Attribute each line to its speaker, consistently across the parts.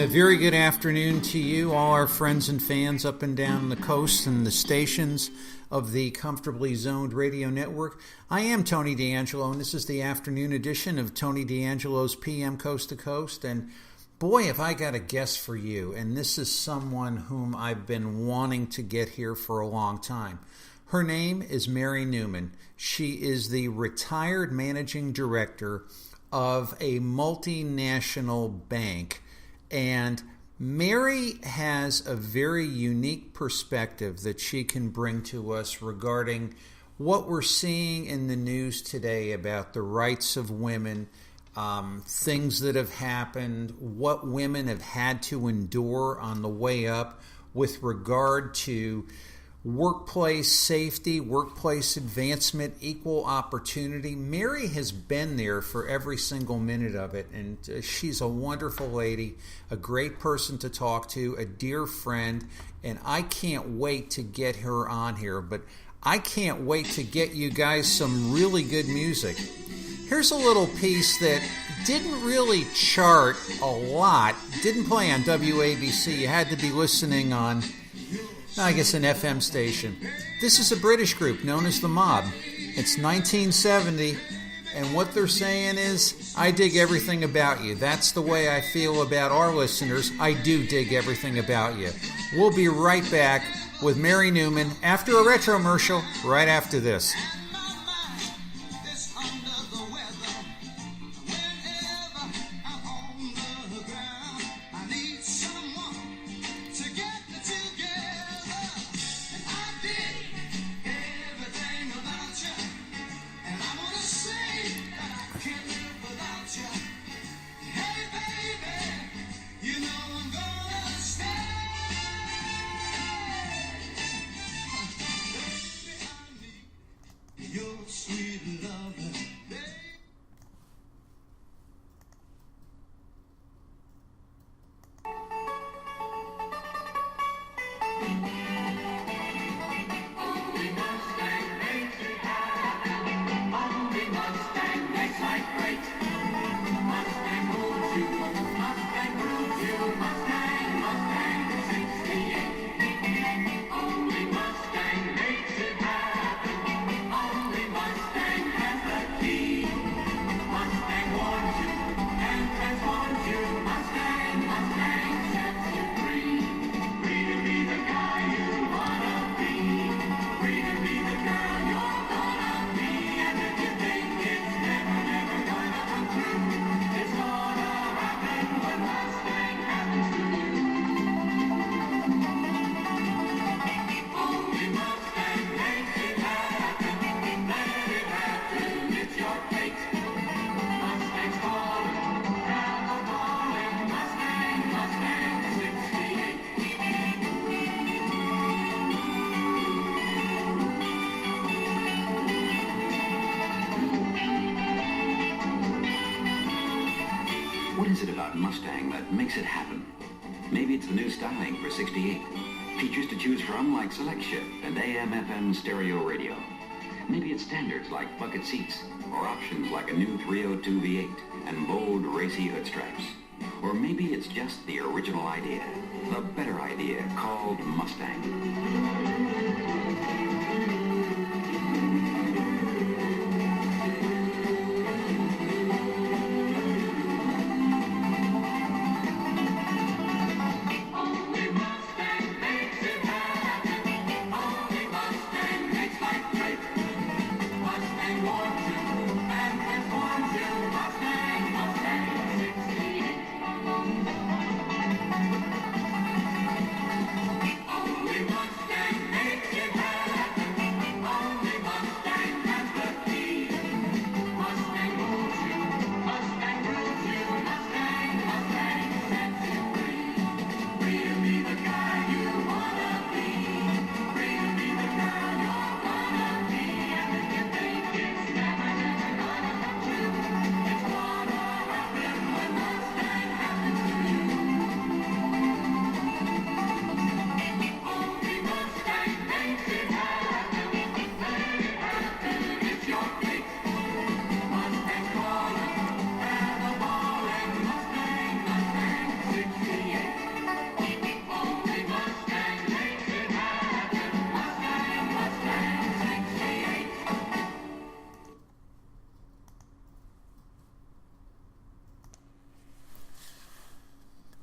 Speaker 1: A very good afternoon to you, all our friends and fans up and down the coast and the stations of the Comfortably Zoned Radio Network. I am Tony D'Angelo, and this is the afternoon edition of Tony D'Angelo's PM Coast to Coast. And boy, have I got a guest for you, and this is someone whom I've been wanting to get here for a long time. Her name is Mary Neumann. She is the retired managing director of a multinational bank. And Mary has a very unique perspective that she can bring to us regarding what we're seeing in the news today about the rights of women, things that have happened, what women have had to endure on the way up with regard to workplace safety, workplace advancement, equal opportunity. Mary has been there for every single minute of it, and she's a wonderful lady, a great person to talk to, a dear friend, and I can't wait to get her on here, but I can't wait to get you guys some really good music. Here's a little piece that didn't really chart a lot, didn't play on WABC. You had to be listening on, I guess, an FM station. This is a British group known as The Mob. It's 1970, and what they're saying is, I dig everything about you. That's the way I feel about our listeners. I do dig everything about you. We'll be right back with Mary Neumann after a retromercial, right after this.
Speaker 2: What is it about Mustang that makes it happen? Maybe it's the new styling for 68. Features to choose from like select shift and AM/FM stereo radio. Maybe it's standards like bucket seats, or options like a new 302 V8 and bold racy hood stripes. Or maybe it's just the original idea, the better idea called Mustang.
Speaker 3: Mustang makes it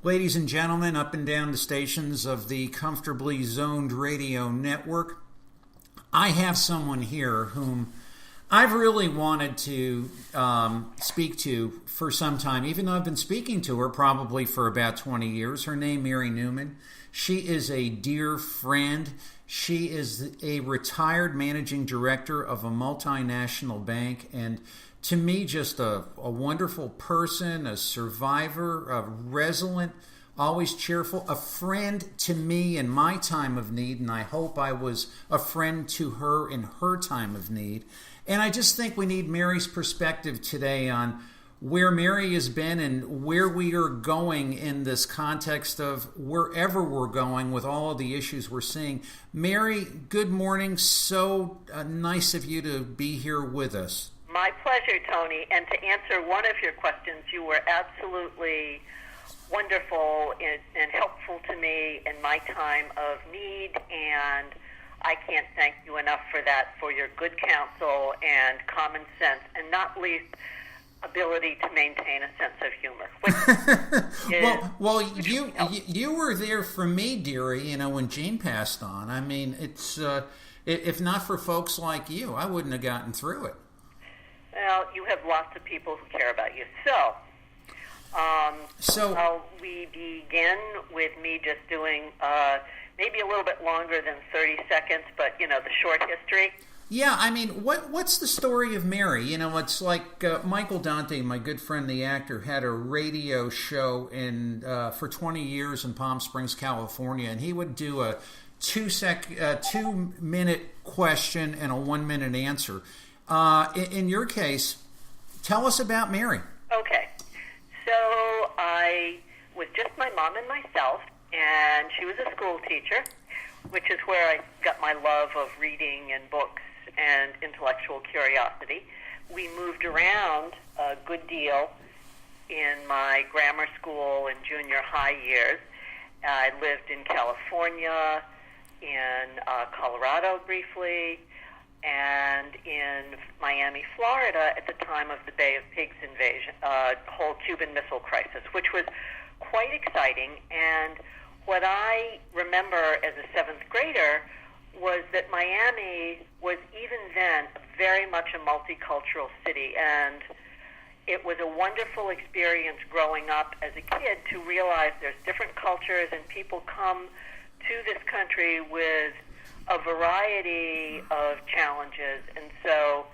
Speaker 1: Ladies and gentlemen, up and down the stations of the Comfortably Zoned Radio Network, I have someone here whom I've really wanted to speak to for some time, even though I've been speaking to her probably for about 20 years. Her name, Mary Neumann. She is a dear friend. She is a retired managing director of a multinational bank, and to me, just a wonderful person, a survivor, a resilient, always cheerful, a friend to me in my time of need, and I hope I was a friend to her in her time of need. And I just think we need Mary's perspective today on where Mary has been and where we are going in this context of wherever we're going with all of the issues we're seeing. Mary, good morning. So nice of you to be here with us.
Speaker 3: My pleasure, Tony. And to answer one of your questions, you were absolutely wonderful and helpful to me in my time of need, and I can't thank you enough for that, for your good counsel and common sense, and not least ability to maintain a sense of humor.
Speaker 1: You were there for me, dearie, when Jean passed on. I mean, it's if not for folks like you, I wouldn't have gotten through it.
Speaker 3: Well, you have lots of people who care about you. So we begin with me just doing maybe a little bit longer than 30 seconds, but, the short history.
Speaker 1: Yeah, I mean, what's the story of Mary? It's like Michael Dante, my good friend, the actor, had a radio show for 20 years in Palm Springs, California, and he would do a 2-minute question and a 1-minute answer. In your case, tell us about Mary.
Speaker 3: Okay. So I was just my mom and myself, and she was a school teacher, which is where I got my love of reading and books and intellectual curiosity. We moved around a good deal in my grammar school and junior high years. I lived in California, in Colorado briefly, and in Miami, Florida at the time of the Bay of Pigs invasion, whole Cuban Missile Crisis, which was quite exciting. And what I remember as a seventh grader was that Miami was even then very much a multicultural city, and it was a wonderful experience growing up as a kid to realize there's different cultures and people come to this country with a variety of challenges. And so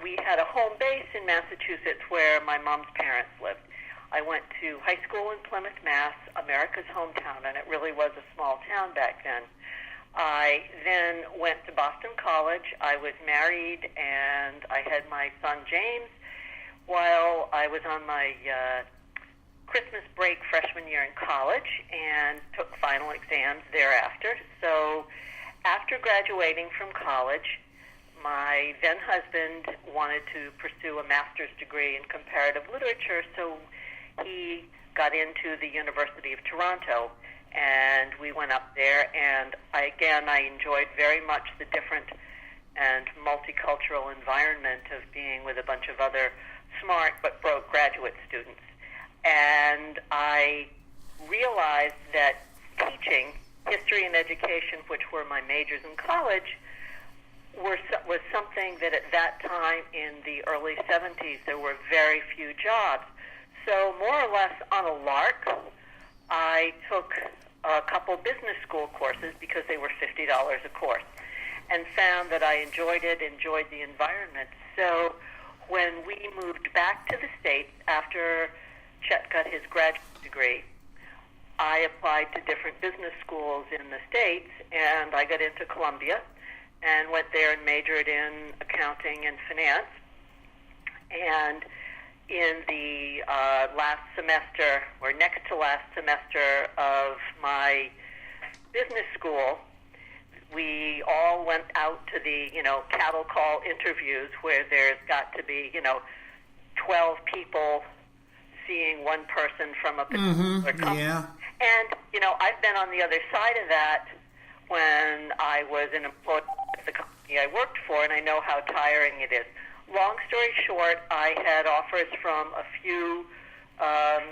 Speaker 3: we had a home base in Massachusetts where my mom's parents lived. I went to high school in Plymouth, Mass., America's hometown, and it really was a small town back then. I then went to Boston College. I was married, and I had my son James while I was on my Christmas break freshman year in college, and took final exams thereafter. So after graduating from college, my then husband wanted to pursue a master's degree in comparative literature, so he got into the University of Toronto, and we went up there, and I enjoyed very much the different and multicultural environment of being with a bunch of other smart but broke graduate students. And I realized that teaching, history and education, which were my majors in college, was something that at that time in the early 70s there were very few jobs. So more or less on a lark, I took a couple business school courses because they were $50 a course, and found that I enjoyed it, enjoyed the environment. So when we moved back to the States after Chet got his graduate degree, I applied to different business schools in the States, and I got into Columbia and went there and majored in accounting and finance. And in the last semester, or next to last semester of my business school, we all went out to the, cattle call interviews where there's got to be, 12 people seeing one person from a particular company.
Speaker 1: Yeah.
Speaker 3: And, I've been on the other side of that when I was an employee at the company I worked for, and I know how tiring it is. Long story short, I had offers from a few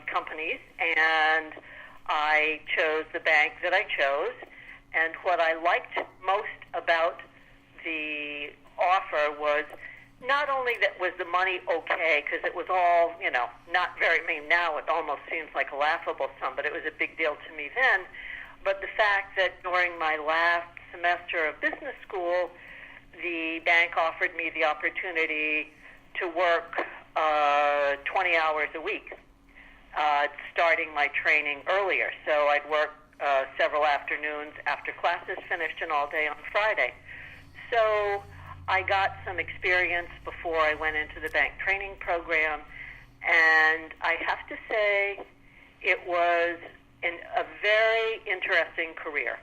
Speaker 3: companies, and I chose the bank that I chose. And what I liked most about the offer was not only that was the money okay, because it was all, not very, now it almost seems like a laughable sum, but it was a big deal to me then. But the fact that during my last semester of business school, the bank offered me the opportunity to work 20 hours a week, starting my training earlier. So I'd work several afternoons after classes finished and all day on Friday. So I got some experience before I went into the bank training program, and I have to say it was a very interesting career.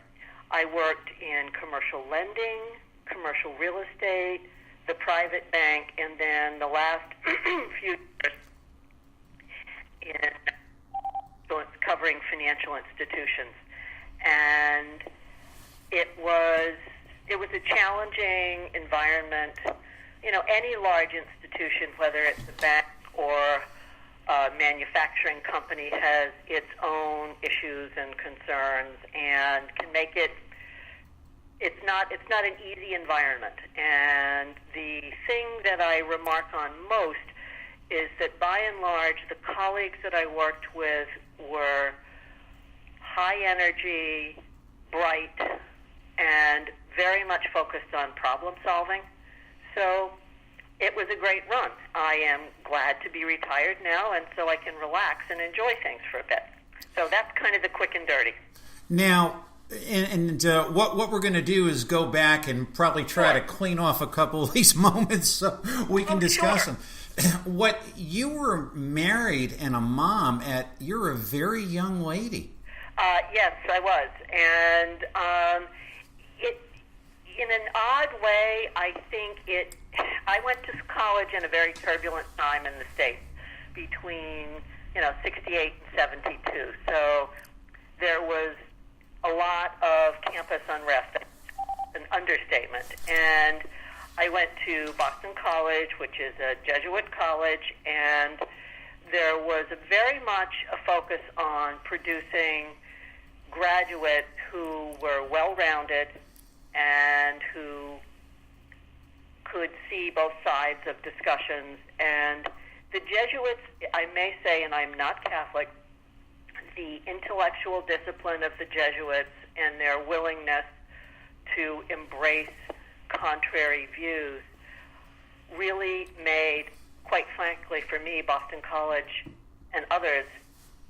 Speaker 3: I worked in commercial lending, commercial real estate, the private bank, and then the last few years in covering financial institutions. And it was a challenging environment. Any large institution, whether it's a bank or a manufacturing company, has its own issues and concerns, and can make it. It's not an easy environment. And the thing that I remark on most is that by and large, the colleagues that I worked with were high energy, bright, and very much focused on problem solving. So it was a great run. I am glad to be retired now, and so I can relax and enjoy things for a bit. So that's kind of the quick and dirty.
Speaker 1: Now, what we're going to do is go back and probably try to clean off a couple of these moments so we can discuss them. What you were married and a mom at, you're a very young lady.
Speaker 3: Yes, I was. And in an odd way, I think I went to college in a very turbulent time in the States between, 68 and 72. So there was a lot of campus unrest, an understatement. And I went to Boston College, which is a Jesuit college, and there was very much a focus on producing graduates who were well-rounded and who could see both sides of discussions. And the Jesuits, I may say, and I'm not Catholic, the intellectual discipline of the Jesuits and their willingness to embrace contrary views really made, quite frankly for me, Boston College and others,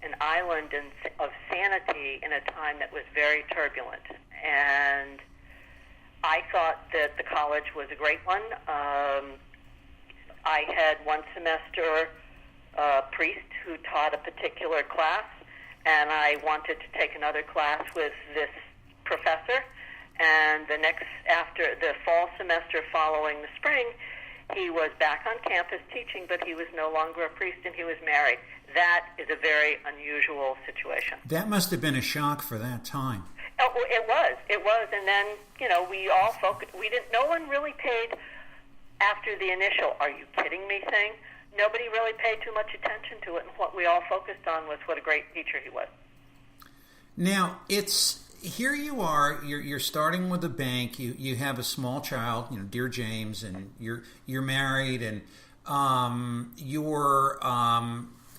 Speaker 3: an island of sanity in a time that was very turbulent. And I thought that the college was a great one. I had one semester a priest who taught a particular class, and I wanted to take another class with this professor. And after the fall semester following the spring, he was back on campus teaching, but he was no longer a priest and he was married. That is a very unusual situation.
Speaker 1: That must have been a shock for that time.
Speaker 3: Oh, it was. And then, we all focused. No one really paid, after the initial, "Are you kidding me?" thing, nobody really paid too much attention to it. And what we all focused on was what a great teacher he was.
Speaker 1: Now, here you are, you're starting with a bank, you have a small child, dear James, and you're married, and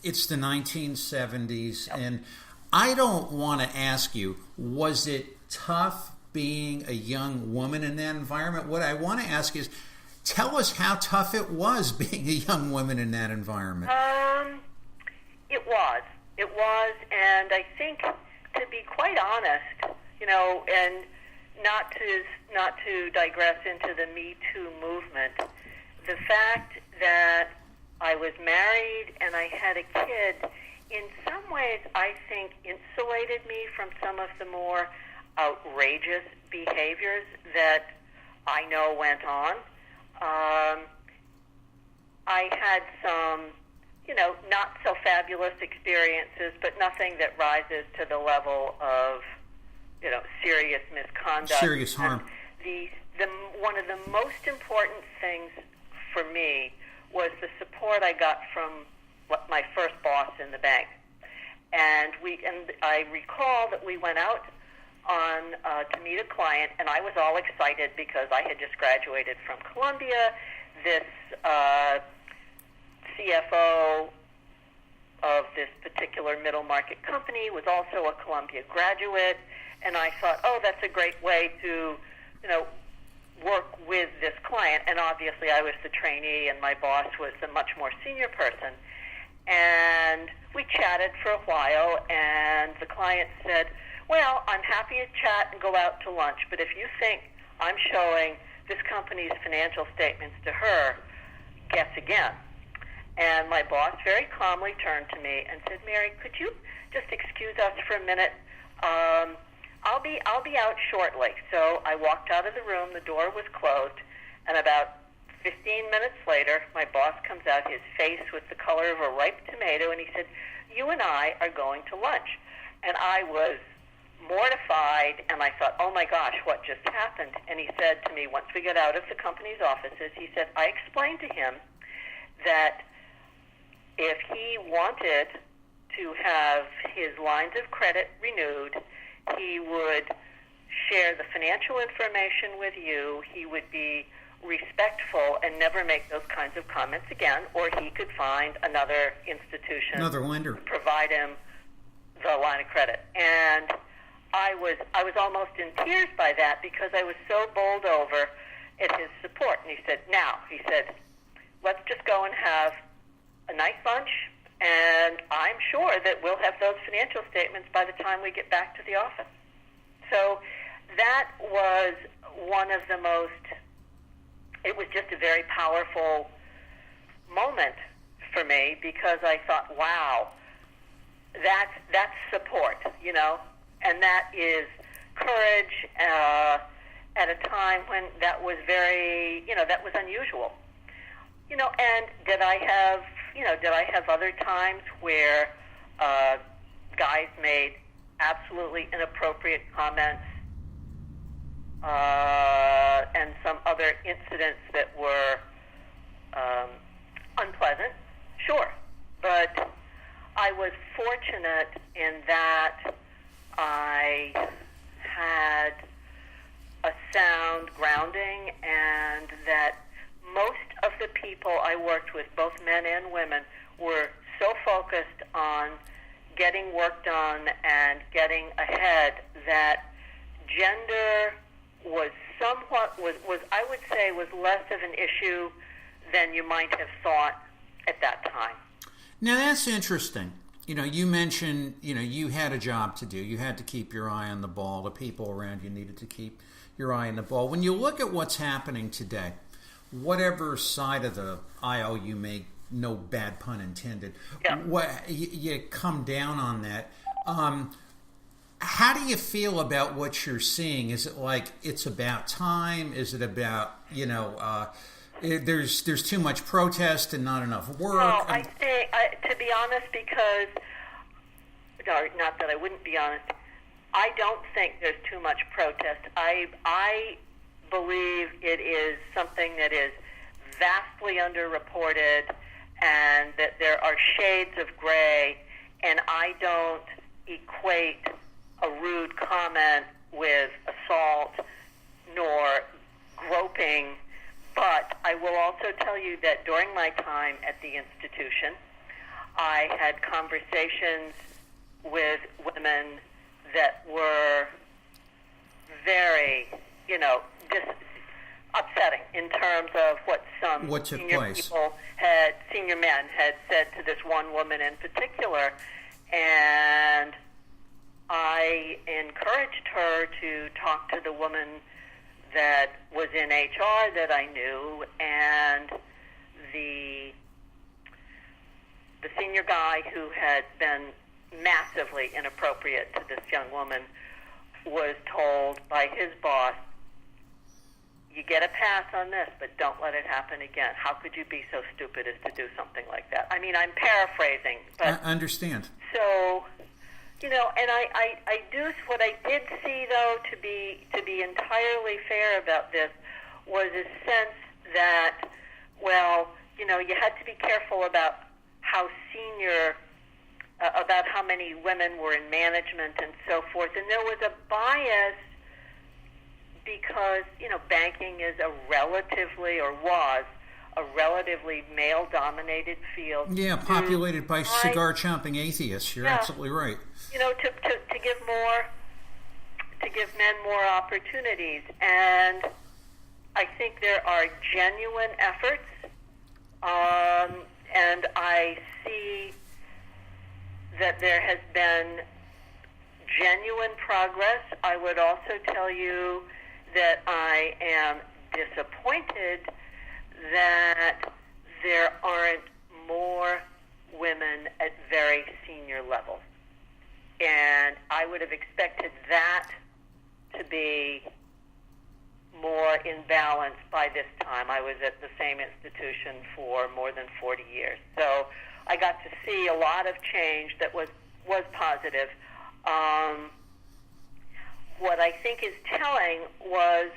Speaker 1: it's the 1970s, and I don't want to ask you, was it tough being a young woman in that environment? What I want to ask is, tell us how tough it was being a young woman in that environment.
Speaker 3: It was, and I think, to be quite honest, and not to digress into the Me Too movement, the fact that I was married and I had a kid, in some ways, I think insulated me from some of the more outrageous behaviors that I know went on. I had some, not so fabulous experiences, but nothing that rises to the level of, serious misconduct.
Speaker 1: Serious harm.
Speaker 3: And one of the most important things for me was the support I got from my first boss in the bank. And I recall that we went out to meet a client, and I was all excited because I had just graduated from Columbia. This CFO of this particular middle market company was also a Columbia graduate, and I thought, oh, that's a great way to, work with this client. And obviously I was the trainee, and my boss was a much more senior person. And we chatted for a while, and the client said, well, I'm happy to chat and go out to lunch, but if you think I'm showing this company's financial statements to her, guess again. And my boss very calmly turned to me and said, Mary, could you just excuse us for a minute? I'll be out shortly. So I walked out of the room, the door was closed, and about 15 minutes later, my boss comes out, his face was the color of a ripe tomato, and he said, you and I are going to lunch. And I was mortified, and I thought, oh my gosh, what just happened? And he said to me, once we got out of the company's offices, he said, I explained to him that if he wanted to have his lines of credit renewed, he would share the financial information with you, he would be respectful and never make those kinds of comments again, or he could find another institution,
Speaker 1: another lender,
Speaker 3: to provide him the line of credit. And I was almost in tears by that because I was so bowled over at his support. And he said, let's just go and have a nice lunch, and I'm sure that we'll have those financial statements by the time we get back to the office. So that was one of the it was just a very powerful moment for me because I thought, wow, that's support, and that is courage at a time when that was that was unusual. And did I have other times where guys made absolutely inappropriate comments and some other incidents that were unpleasant? Sure. But I was fortunate in that I had a sound grounding, and that most of the people I worked with, both men and women, were so focused on getting work done and getting ahead that gender was I would say was less of an issue than you might have thought at that time.
Speaker 1: Now that's interesting. You mentioned, you had a job to do. You had to keep your eye on the ball. The people around you needed to keep your eye on the ball. When you look at what's happening today, whatever side of the aisle you make, no bad pun intended, you come down on that. How do you feel about what you're seeing? Is it like it's about time? Is it about, there's too much protest and not enough work?
Speaker 3: No, I think, to be honest, because, not that I wouldn't be honest, I don't think there's too much protest. I believe it is something that is vastly underreported, and that there are shades of gray, and I don't equate a rude comment with assault nor groping. But I will also tell you that during my time at the institution, I had conversations with women that were very, just upsetting in terms of what some senior men had said to this one woman in particular. And I encouraged her to talk to the woman that was in HR that I knew, and the senior guy who had been massively inappropriate to this young woman was told by his boss, you get a pass on this, but don't let it happen again. How could you be so stupid as to do something like that? I mean, I'm paraphrasing, but
Speaker 1: I understand.
Speaker 3: So, and I do, what I did see, though, to be entirely fair about this, was a sense that, you had to be careful about how senior, about how many women were in management and so forth. And there was a bias because, banking is was a relatively male-dominated field.
Speaker 1: Yeah, populated by cigar-chomping atheists. You're absolutely right.
Speaker 3: To give men more opportunities. And I think there are genuine efforts, and I see that there has been genuine progress. I would also tell you that I am disappointed that there aren't more women at very senior levels. And I would have expected that to be more in balance by this time. I was at the same institution for more than 40 years. So I got to see a lot of change that was positive. What I think is telling was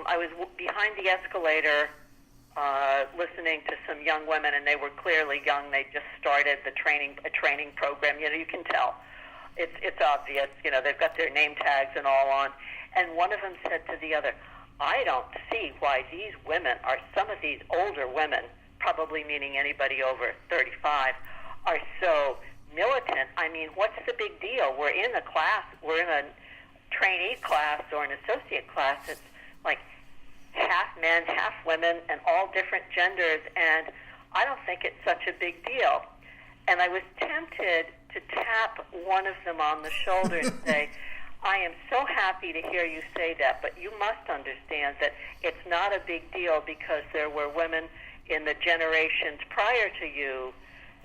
Speaker 3: I was behind the escalator listening to some young women, and they were clearly young. They just started a training program. You can tell. It's obvious. They've got their name tags and all on. And one of them said to the other, I don't see why these women some of these older women, probably meaning anybody over 35, are so militant. I mean, what's the big deal? We're in a trainee class or an associate class. It's like half men, half women, and all different genders, and I don't think it's such a big deal. And I was tempted to tap one of them on the shoulder and say, I am so happy to hear you say that, but you must understand that it's not a big deal because there were women in the generations prior to you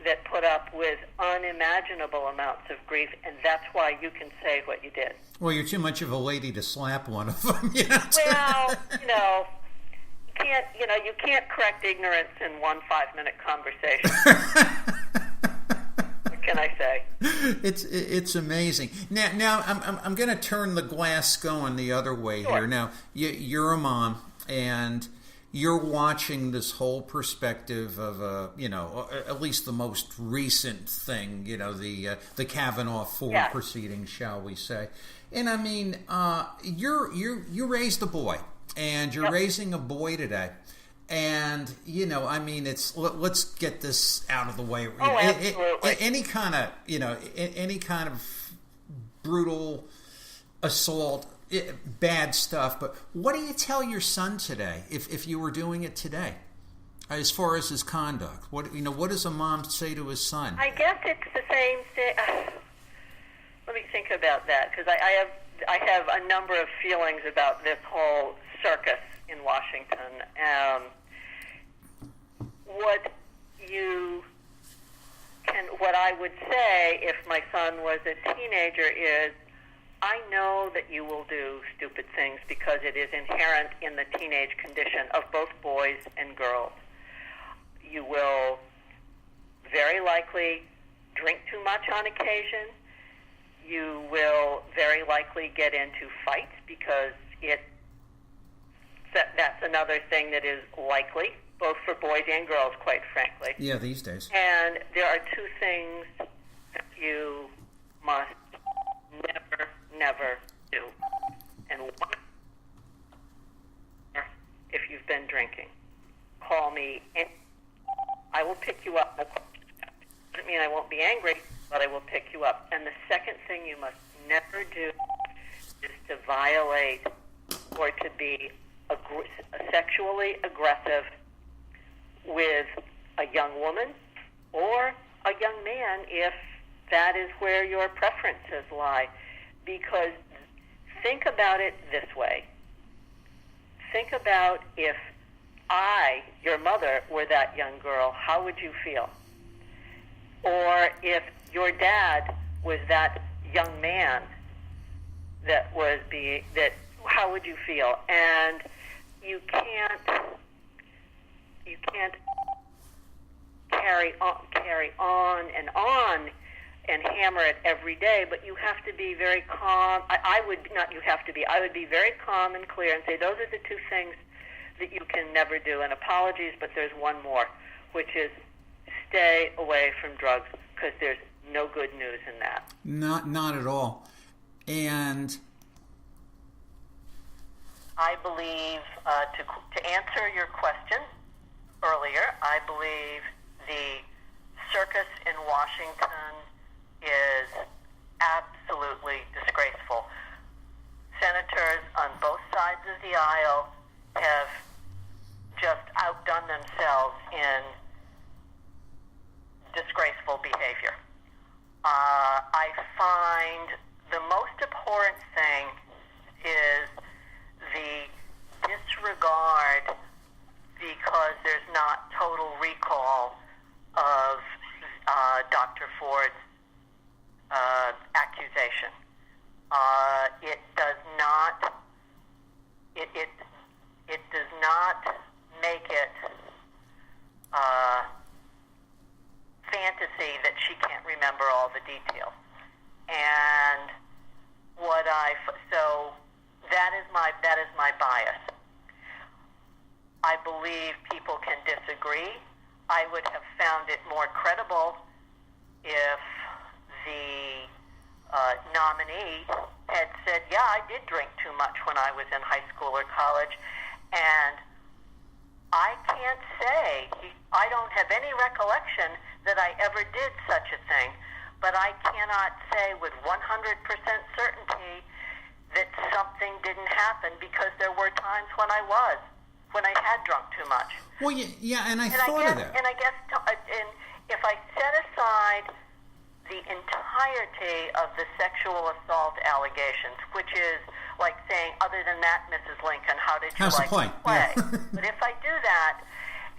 Speaker 3: that put up with unimaginable amounts of grief, and that's why you can say what you did.
Speaker 1: Well, you're too much of a lady to slap one of them.
Speaker 3: Well, you can't correct ignorance in one 5-minute conversation. What can I say?
Speaker 1: It's amazing. Now I'm going to turn the glass going the other way here. Now you're a mom, and you're watching this whole perspective of at least the most recent thing, the Kavanaugh Ford proceedings, shall we say? And I mean, you raised a boy, and you're raising a boy today. And let's get this out of the way.
Speaker 3: Absolutely.
Speaker 1: Any kind of brutal assault, bad stuff. But what do you tell your son today if you were doing it today, as far as his conduct? What does a mom say to his son?
Speaker 3: I guess it's the same thing. Let me think about that, because I have a number of feelings about this whole circus in Washington. What I would say if my son was a teenager is, I know that you will do stupid things because it is inherent in the teenage condition of both boys and girls. You will very likely drink too much on occasion. You will very likely get into fights because that's another thing that is likely, both for boys and girls, quite frankly.
Speaker 1: Yeah, these days.
Speaker 3: And there are two things that you must never do. And one, if you've been drinking, call me and I will pick you up. Doesn't mean I won't be angry, but I will pick you up. And the second thing you must never do is to violate or to be sexually aggressive with a young woman or a young man if that is where your preferences lie. Because think about it this way. Think about if I, your mother, were that young girl, how would you feel? Or if your dad was that young man how would you feel? And you can't carry on and hammer it every day, but you have to be very calm. I would be very calm and clear and say, those are the two things that you can never do. And apologies, but there's one more, which is stay away from drugs because there's no good news in that.
Speaker 1: Not at all. And
Speaker 3: I believe, to answer your question earlier, I believe the circus in Washington is absolutely disgraceful. Senators on both sides of the aisle have just outdone themselves in disgraceful behavior. I find the most abhorrent thing is the disregard, because there's not total recall of Dr. Ford's accusation. It does not. It does not make it fantasy that she can't remember all the details. And so that is my bias. I believe people can disagree. I would have found it more credible if the nominee had said, yeah, I did drink too much when I was in high school or college, and I can't say, I don't have any recollection that I ever did such a thing, but I cannot say with 100% certainty that something didn't happen, because there were times when I had drunk too much.
Speaker 1: Well, yeah, and I thought of that.
Speaker 3: And I guess if I set aside the entirety of the sexual assault allegations, which is like saying, other than that, Mrs. Lincoln, how did you like to play?
Speaker 1: Yeah.
Speaker 3: But if I do that,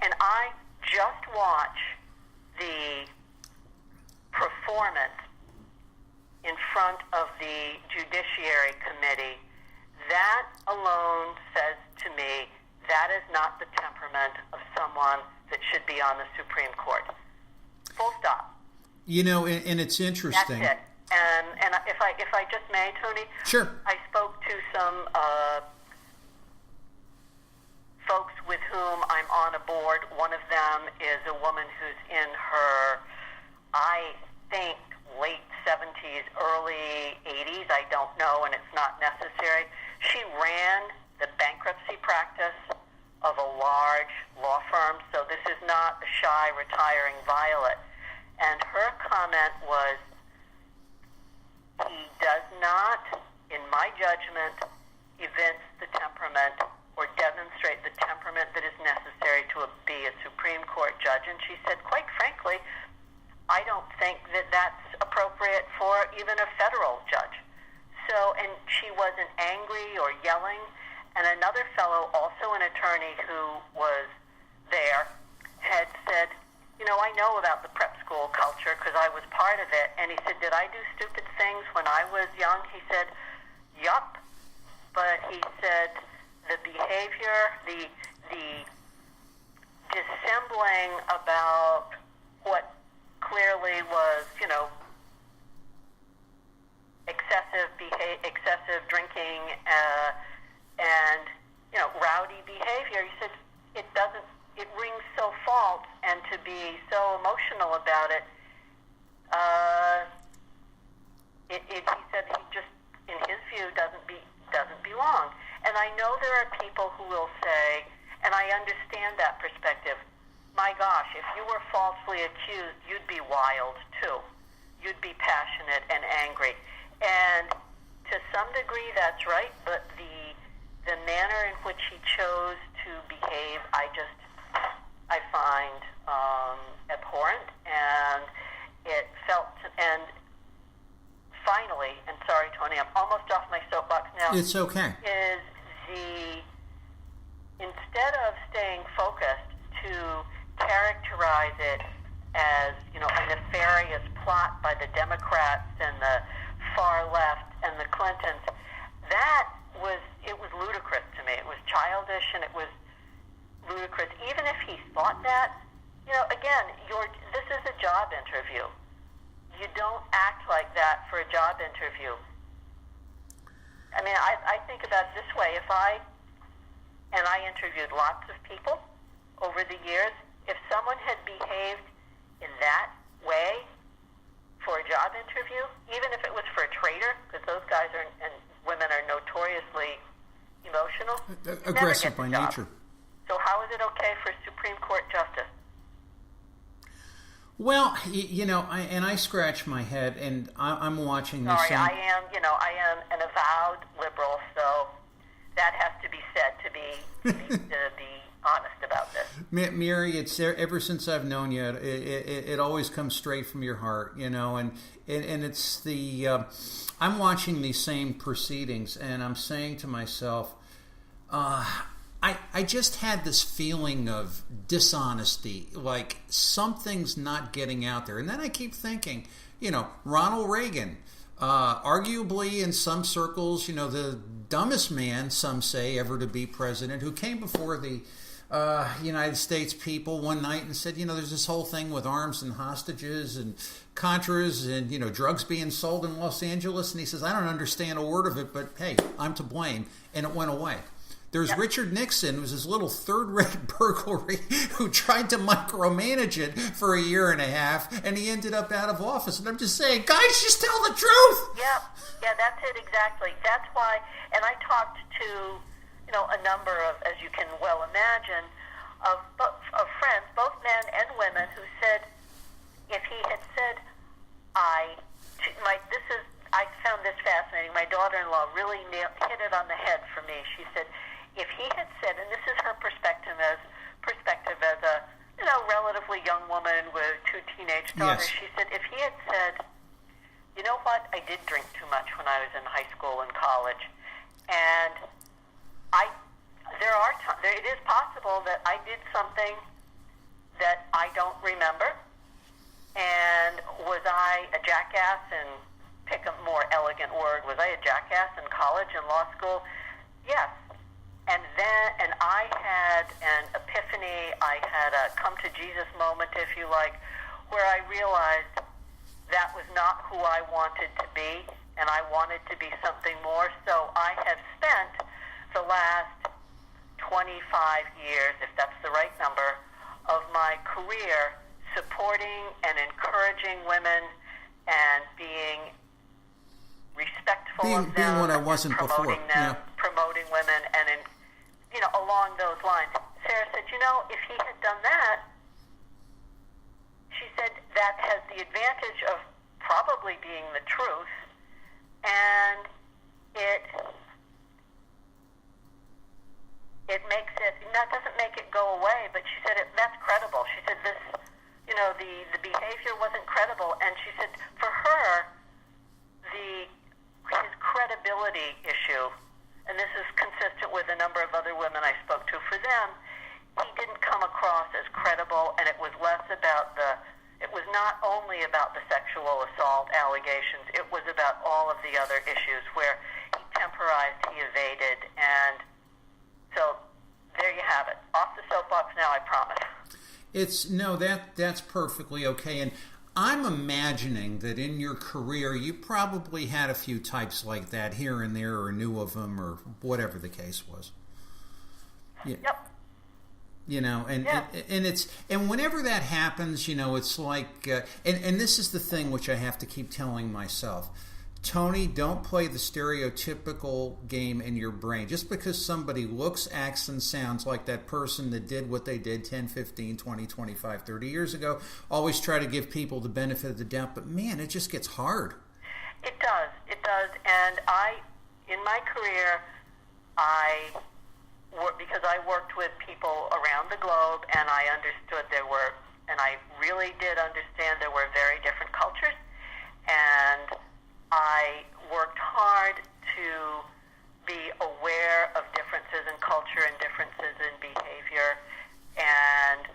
Speaker 3: and I just watch the performance in front of the Judiciary Committee, that alone says to me that is not the temperament of someone that should be on the Supreme Court. Full stop.
Speaker 1: You know, and it's interesting.
Speaker 3: That's it. And if I just may, Tony,
Speaker 1: sure.
Speaker 3: I spoke to some folks with whom I'm on a board. One of them is a woman who's in her, I think, late 70s, early 80s. I don't know, and it's not necessary. She ran the bankruptcy practice of a large law firm, so this is not a shy, retiring violet. And her comment was, he does not, in my judgment, evince the temperament or demonstrate the temperament that is necessary to be a Supreme Court judge. And she said, quite frankly, I don't think that that's appropriate for even a federal judge. So, and she wasn't angry or yelling. And another fellow, also an attorney who was there, had said, you know, I know about the prep school culture because I was part of it. And he said, did I do stupid things when I was young? He said, yup. But he said the behavior, the dissembling about what clearly was, you know, excessive drinking and, you know, rowdy behavior. He said it rings so false, and to be so emotional about it, he said he just, in his view, doesn't belong. And I know there are people who will say, and I understand that perspective, my gosh, if you were falsely accused, you'd be wild too. You'd be passionate and angry. And to some degree, that's right, but the manner in which he chose to behave, I find abhorrent, and it felt, and finally, and sorry, Tony, I'm almost off my soapbox now.
Speaker 1: It's okay.
Speaker 3: Is instead of staying focused to characterize it as, you know, a nefarious plot by the Democrats and the far left and the Clintons, it was ludicrous to me. It was childish, and it was ludicrous. Even if he thought that, you know, again, this is a job interview. You don't act like that for a job interview. I mean, I think about it this way. I interviewed lots of people over the years. If someone had behaved in that way for a job interview, even if it was for a trader, because those guys are and women are notoriously emotional,
Speaker 1: aggressive by nature.
Speaker 3: So how is it okay for a Supreme Court justice?
Speaker 1: Well, I scratch my head, and I'm watching this.
Speaker 3: Sorry, I am an avowed liberal, so that has to be said to be honest about this.
Speaker 1: Mary, it's ever since I've known you, it always comes straight from your heart, and it's the I'm watching these same proceedings, and I'm saying to myself, I just had this feeling of dishonesty, like something's not getting out there. And then I keep thinking, Ronald Reagan, arguably in some circles, the dumbest man, some say, ever to be president, who came before the United States people one night and said, there's this whole thing with arms and hostages and Contras and, drugs being sold in Los Angeles. And he says, I don't understand a word of it, but hey, I'm to blame. And it went away. There's Richard Nixon, who was this little third-rate burglary who tried to micromanage it for a year and a half, and he ended up out of office. And I'm just saying, guys, just tell the truth.
Speaker 3: Yeah, that's it exactly. That's why, and I talked to, a number of, as you can well imagine, of friends, both men and women, who said, if he had said, I found this fascinating. My daughter-in-law really hit it on the head for me. She said, if he had said, and this is her perspective as a relatively young woman with two teenage daughters,
Speaker 1: yes.
Speaker 3: She said, if he had said, you know what, I did drink too much when I was in high school and college, and it is possible that I did something that I don't remember, and was I a jackass, and pick a more elegant word, was I a jackass in college and law school? Yes. And I had an epiphany, I had a come to Jesus moment, if you like, where I realized that was not who I wanted to be, and I wanted to be something more. So I have spent the last 25 years, if that's the right number, of my career supporting and encouraging women and being respectful of them,
Speaker 1: being what I wasn't
Speaker 3: promoting
Speaker 1: before.
Speaker 3: them, promoting women, and along those lines. Sarah said, if he had done that, she said that has the advantage of probably being the truth, and it makes it, that doesn't make it go away, but she said that's credible. She said this, the behavior wasn't credible, and she said for her, his credibility issue, and this is consistent with a number of other women I spoke to, for them, he didn't come across as credible, and it was not only about the sexual assault allegations, it was about all of the other issues where he temporized, he evaded, and so there you have it. Off the soapbox now, I promise.
Speaker 1: That's perfectly okay, and I'm imagining that in your career you probably had a few types like that here and there, or knew of them, or whatever the case was. Yeah.
Speaker 3: Yep.
Speaker 1: And whenever that happens, it's like, and this is the thing which I have to keep telling myself. Tony, don't play the stereotypical game in your brain. Just because somebody looks, acts, and sounds like that person that did what they did 10, 15, 20, 25, 30 years ago, always try to give people the benefit of the doubt. But man, it just gets hard.
Speaker 3: It does. And in my career, because I worked with people around the globe, and I understood and I really did understand there were very different cultures, and I worked hard to be aware of differences in culture and differences in behavior, and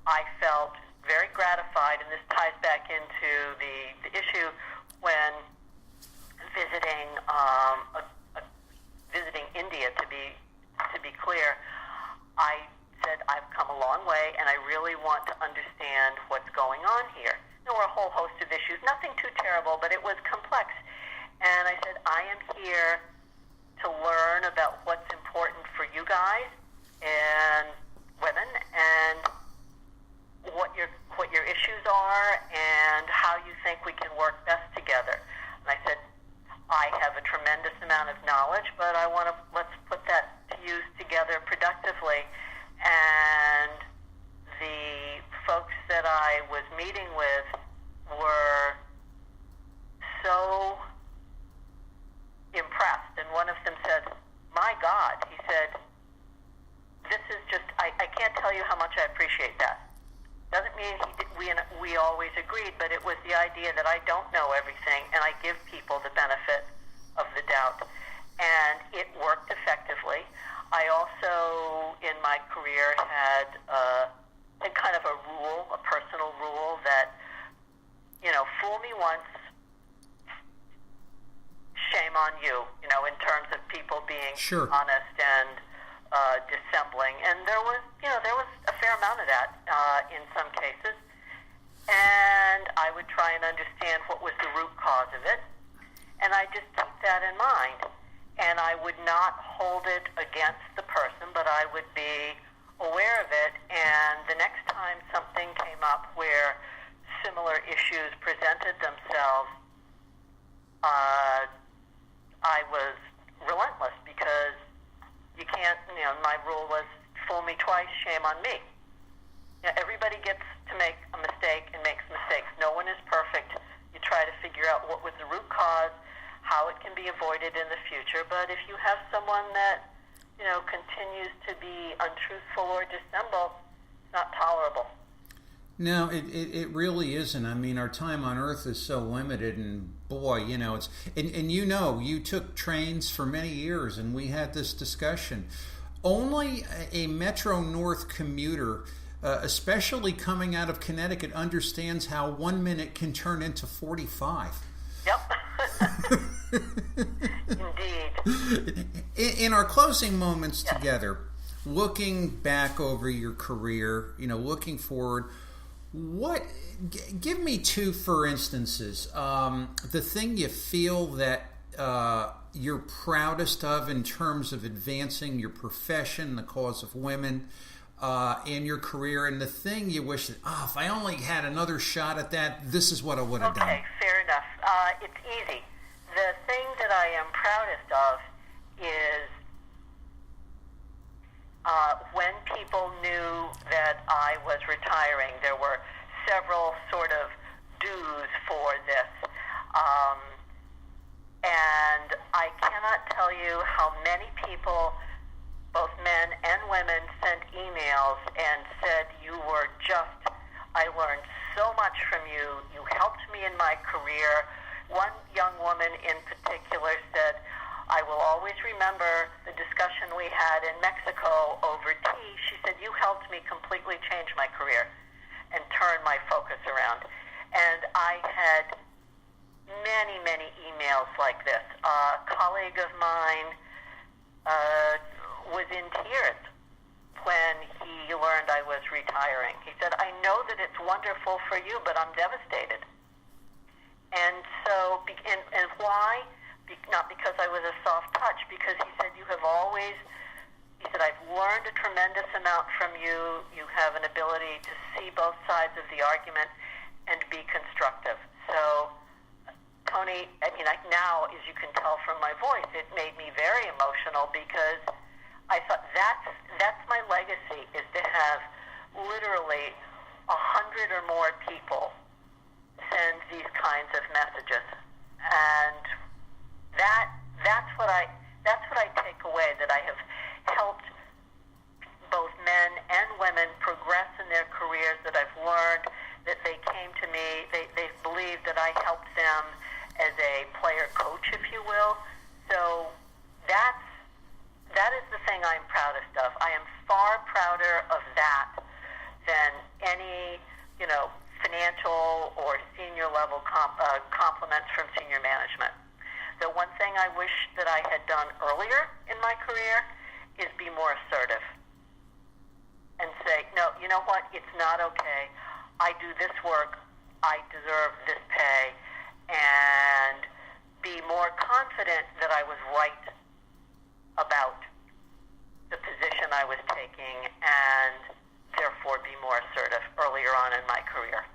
Speaker 3: I felt very gratified, and this ties back into the issue when visiting India, to be clear. I said, I've come a long way, and I really want to understand what's going on here. There were a whole host of issues, nothing too terrible, but it was complex. And knowledge, but let's put that to use together productively. And the folks that I was meeting with were so impressed. And one of them said, "My God," he said, "this is just, I can't tell you how much I appreciate that." Doesn't mean we always agreed, but it was the idea that I don't know everything, and I give people the benefit of the doubt. And it worked effectively. I also, in my career, had kind of a personal rule that, fool me once, shame on you, in terms of people being
Speaker 1: Sure.
Speaker 3: honest and dissembling. And there was a fair amount of that in some cases. And I would try and understand what was the root cause of it. And I just keep that in mind. And I would not hold it against the person, but I would be aware of it. And the next time something came up where similar issues presented themselves, I was relentless, because you can't, my rule was fool me twice, shame on me. Everybody gets to make a mistake and makes mistakes. No one is perfect. You try to figure out what was the root cause, how it can be avoided in the future. But if you have someone that, continues to be untruthful or dissemble, it's not tolerable.
Speaker 1: No, it really isn't. I mean, our time on Earth is so limited, and boy, it's and you took trains for many years, and we had this discussion. Only a Metro North commuter, especially coming out of Connecticut, understands how 1 minute can turn into 45.
Speaker 3: Yep. Indeed.
Speaker 1: In our closing moments together, looking back over your career, looking forward, give me two, for instances. The thing you feel that you're proudest of in terms of advancing your profession, the cause of women, in your career, and the thing you wish that, if I only had another shot at that, this is what I would have done.
Speaker 3: Okay, fair enough. It's easy. The thing that I am proudest of is when people knew that I was retiring. There were several sort of dues for this. And I cannot tell you how many people, both men and women, sent emails and said, I learned so much from you. You helped me in my career. One young woman in particular said, I will always remember the discussion we had in Mexico over tea. She said, you helped me completely change my career and turn my focus around. And I had many, many emails like this. A colleague of mine was in tears when he learned I was retiring. He said, I know that it's wonderful for you, but I'm devastated. And so, and why? Not because I was a soft touch, because he said, I've learned a tremendous amount from you. You have an ability to see both sides of the argument and be constructive. So, Tony, now, as you can tell from my voice, it made me very emotional, because I thought that's my legacy, is to have literally 100 or more people send these kinds of messages. And that's what I take away, that I have helped both men and women progress in their careers, that I've learned that they came to me, they believed that I helped them as a player coach, if you will. So that is the thing I'm proudest of. I am far prouder of that than any, financial or senior level compliments from senior management. The one thing I wish that I had done earlier in my career is be more assertive and say, no, you know what, it's not okay. I do this work, I deserve this pay, and be more confident that I was right about the position I was taking, and therefore be more assertive earlier on in my career.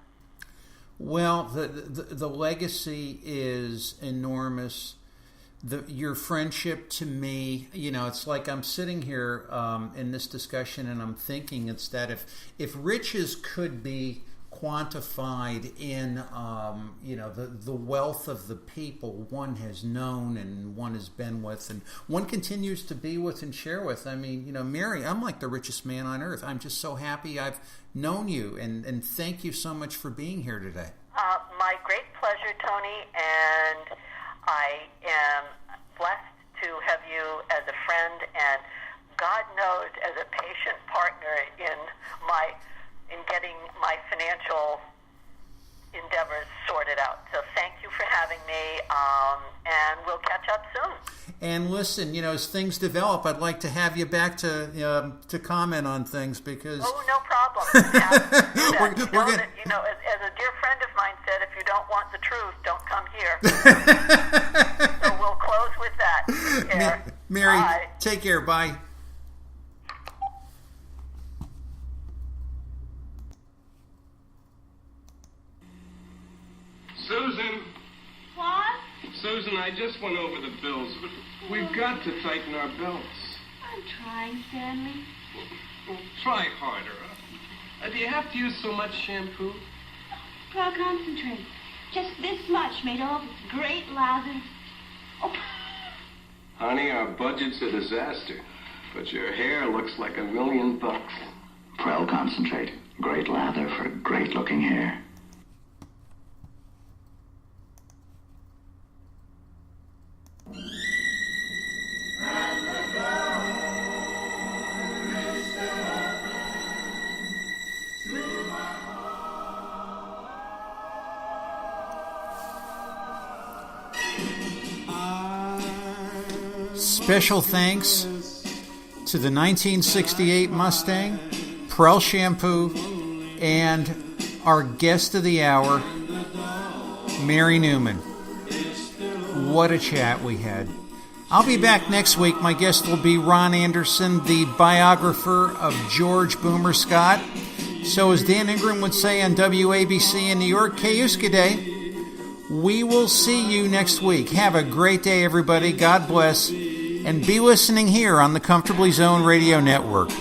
Speaker 1: Well, the legacy is enormous. your friendship to me, it's like I'm sitting here in this discussion and I'm thinking it's that if riches could be quantified in the wealth of the people one has known and one has been with and one continues to be with and share with. I mean, Mary, I'm like the richest man on earth. I'm just so happy I've known you, and thank you so much for being here today.
Speaker 3: My great pleasure, Tony, and I am blessed to have you as a friend and God knows as a patient partner in getting my financial endeavors sorted out. So thank you for having me, and we'll catch up soon.
Speaker 1: And listen, as things develop, I'd like to have you back to comment on things because...
Speaker 3: Oh, no problem. As a dear friend of mine said, if you don't want the truth, don't come here. So we'll close with that. Take care.
Speaker 1: Mary,
Speaker 3: bye.
Speaker 1: Take care. Bye.
Speaker 4: Susan!
Speaker 5: What?
Speaker 4: Susan, I just went over the bills, but we've got to tighten our belts.
Speaker 5: I'm trying, Stanley.
Speaker 4: Well, try harder. Do you have to use so much shampoo?
Speaker 5: I'll concentrate. Just this much made all this great lather. Oh.
Speaker 4: Honey, our budget's a disaster, but your hair looks like $1 million.
Speaker 2: Prel Concentrate. Great lather for great-looking hair.
Speaker 1: Special thanks to the 1968 Mustang, Prel Shampoo, and our guest of the hour, Mary Neumann. What a chat we had. I'll be back next week. My guest will be Ron Anderson, the biographer of George Boomer Scott. So as Dan Ingram would say on WABC in New York, Kayuska. We will see you next week. Have a great day, everybody. God bless. And be listening here on the Comfortably Zoned Radio Network.